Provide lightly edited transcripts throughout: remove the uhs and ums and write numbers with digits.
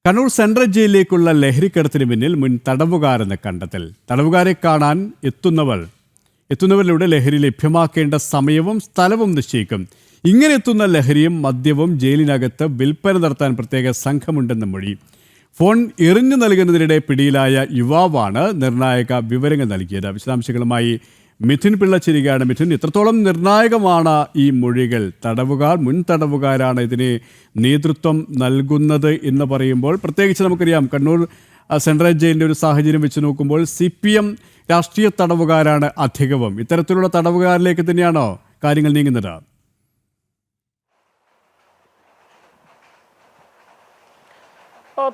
Kannur central ജയിലിലേക്കുള്ള ലഹരിക്കടത്തിന് പിന്നിൽ മുൻ തടവുകാരെന്ന് കണ്ടെത്തൽ. തടവുകാരെ കാണാൻ എത്തുന്നവരിലൂടെ ലഹരി ലഭ്യമാക്കേണ്ട സമയവും സ്ഥലവും നിശ്ചയിക്കും. ഇങ്ങനെ എത്തുന്ന ലഹരിയും മദ്യവും ജയിലിനകത്ത് വിൽപ്പന നടത്താൻ പ്രത്യേക സംഘമുണ്ടെന്ന് മൊഴി. ഫോൺ എറിഞ്ഞു നൽകുന്നതിനിടെ പിടിയിലായ യുവാവാണ് നിർണായക വിവരങ്ങൾ നൽകിയത്. വിശദാംശങ്ങളുമായി മിഥുൻ പിള്ള ചേരുകയാണ്. മിഥുൻ, എത്രത്തോളം നിർണായകമാണ് ഈ മൊഴികൾ? മുൻ തടവുകാരാണ് ഇതിന് നേതൃത്വം നൽകുന്നത് എന്ന് പറയുമ്പോൾ, പ്രത്യേകിച്ച് നമുക്കറിയാം കണ്ണൂർ സെൻട്രൽ ജയിലിൻ്റെ ഒരു സാഹചര്യം വെച്ച് നോക്കുമ്പോൾ CPM രാഷ്ട്രീയ തടവുകാരാണ് അധികവും. ഇത്തരത്തിലുള്ള തടവുകാരിലേക്ക് തന്നെയാണോ കാര്യങ്ങൾ നീങ്ങുന്നത്?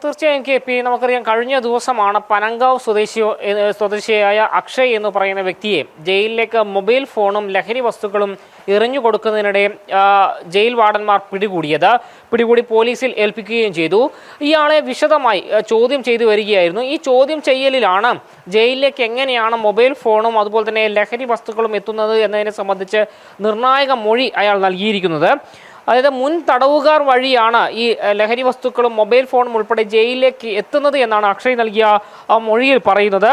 തീർച്ചയായും KP, നമുക്കറിയാം കഴിഞ്ഞ ദിവസമാണ് പനങ്കാവ് സ്വദേശിയായ അക്ഷയ് എന്ന് പറയുന്ന വ്യക്തിയെ ജയിലിലേക്ക് മൊബൈൽ ഫോണും ലഹരി വസ്തുക്കളും എറിഞ്ഞു കൊടുക്കുന്നതിനിടെ ജയിൽ വാർഡന്മാർ പിടികൂടി പോലീസിൽ ഏൽപ്പിക്കുകയും ചെയ്തു. ഇയാളെ വിശദമായി ചോദ്യം ചെയ്തു വരികയായിരുന്നു. ഈ ചോദ്യം ചെയ്യലിലാണ് ജയിലിലേക്ക് എങ്ങനെയാണ് മൊബൈൽ ഫോണും അതുപോലെ തന്നെ ലഹരി വസ്തുക്കളും എത്തുന്നത് എന്നതിനെ സംബന്ധിച്ച് നിർണായക മൊഴി അയാൾ നൽകിയിരിക്കുന്നത്. അതായത് മുൻ തടവുകാർ വഴിയാണ് ഈ ലഹരി വസ്തുക്കളും മൊബൈൽ ഫോണും ഉൾപ്പെടെ ജയിലിലേക്ക് എത്തുന്നത് എന്നാണ് അക്ഷയ് നൽകിയ മൊഴിയിൽ പറയുന്നത്.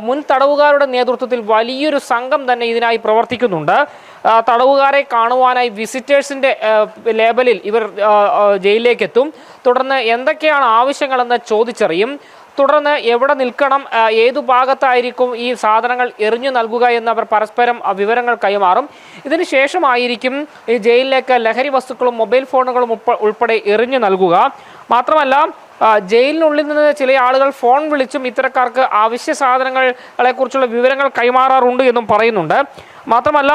മുൻ തടവുകാരുടെ നേതൃത്വത്തിൽ വലിയൊരു സംഘം തന്നെ ഇതിനായി പ്രവർത്തിക്കുന്നുണ്ട്. തടവുകാരെ കാണുവാനായി വിസിറ്റേഴ്സിൻ്റെ ലേബലിൽ ഇവർ ജയിലിലേക്ക് എത്തും. തുടർന്ന് എന്തൊക്കെയാണ് ആവശ്യങ്ങളെന്ന് ചോദിച്ചറിയും. തുടർന്ന് എവിടെ നിൽക്കണം, ഏതു ഭാഗത്തായിരിക്കും ഈ സാധനങ്ങൾ എറിഞ്ഞു നൽകുക എന്നവർ പരസ്പരം വിവരങ്ങൾ കൈമാറും. ഇതിനു ശേഷമായിരിക്കും ഈ ജയിലിലേക്ക് ലഹരി വസ്തുക്കളും മൊബൈൽ ഫോണുകളും ഉൾപ്പെടെ എറിഞ്ഞു നൽകുക. മാത്രമല്ല, ജയിലിനുള്ളിൽ നിന്ന് ചില ആളുകൾ ഫോൺ വിളിച്ചും ഇത്തരക്കാർക്ക് അവശ്യ സാധനങ്ങളെ കുറിച്ചുള്ള വിവരങ്ങൾ കൈമാറാറുണ്ട് എന്നും പറയുന്നുണ്ട്. മാത്രമല്ല,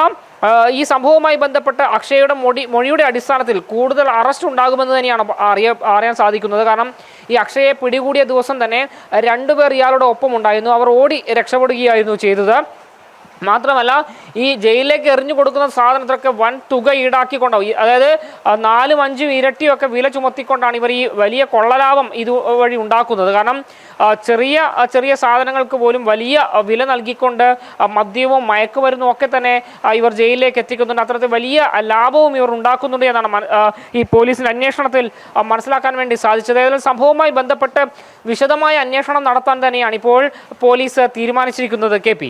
ഈ സംഭവവുമായി ബന്ധപ്പെട്ട് അക്ഷയയുടെ മൊഴിയുടെ അടിസ്ഥാനത്തിൽ കൂടുതൽ അറസ്റ്റ് ഉണ്ടാകുമെന്ന് തന്നെയാണ് അറിയാൻ സാധിക്കുന്നത്. കാരണം ഈ അക്ഷയെ പിടികൂടിയ ദിവസം തന്നെ 2 പേർ ഇയാളുടെ ഒപ്പം ഉണ്ടായിരുന്നു. അവർ ഓടി രക്ഷപ്പെടുകയായിരുന്നു ചെയ്തത്. മാത്രമല്ല, ഈ ജയിലിലേക്ക് എറിഞ്ഞു കൊടുക്കുന്ന സാധനത്തിലൊക്കെ വൻ തുക ഈടാക്കിക്കൊണ്ടാവും. അതായത് 4-5 ഇരട്ടിയൊക്കെ വില ചുമത്തിക്കൊണ്ടാണ് ഇവർ ഈ വലിയ കൊള്ളലാഭം ഇതുവഴി ഉണ്ടാക്കുന്നത്. കാരണം ചെറിയ സാധനങ്ങൾക്ക് പോലും വലിയ വില നൽകിക്കൊണ്ട് മദ്യവും മയക്കുമരുന്നും ഒക്കെ തന്നെ ഇവർ ജയിലിലേക്ക് എത്തിക്കുന്നുണ്ട്. അത്തരത്തിൽ വലിയ ലാഭവും ഇവർ ഉണ്ടാക്കുന്നുണ്ട് എന്നാണ് ഈ പോലീസിൻ്റെ അന്വേഷണത്തിൽ മനസ്സിലാക്കാൻ വേണ്ടി സാധിച്ചത്. ഏതായാലും സംഭവവുമായി ബന്ധപ്പെട്ട് വിശദമായ അന്വേഷണം നടത്താൻ തന്നെയാണ് ഇപ്പോൾ പോലീസ് തീരുമാനിച്ചിരിക്കുന്നത്. KP.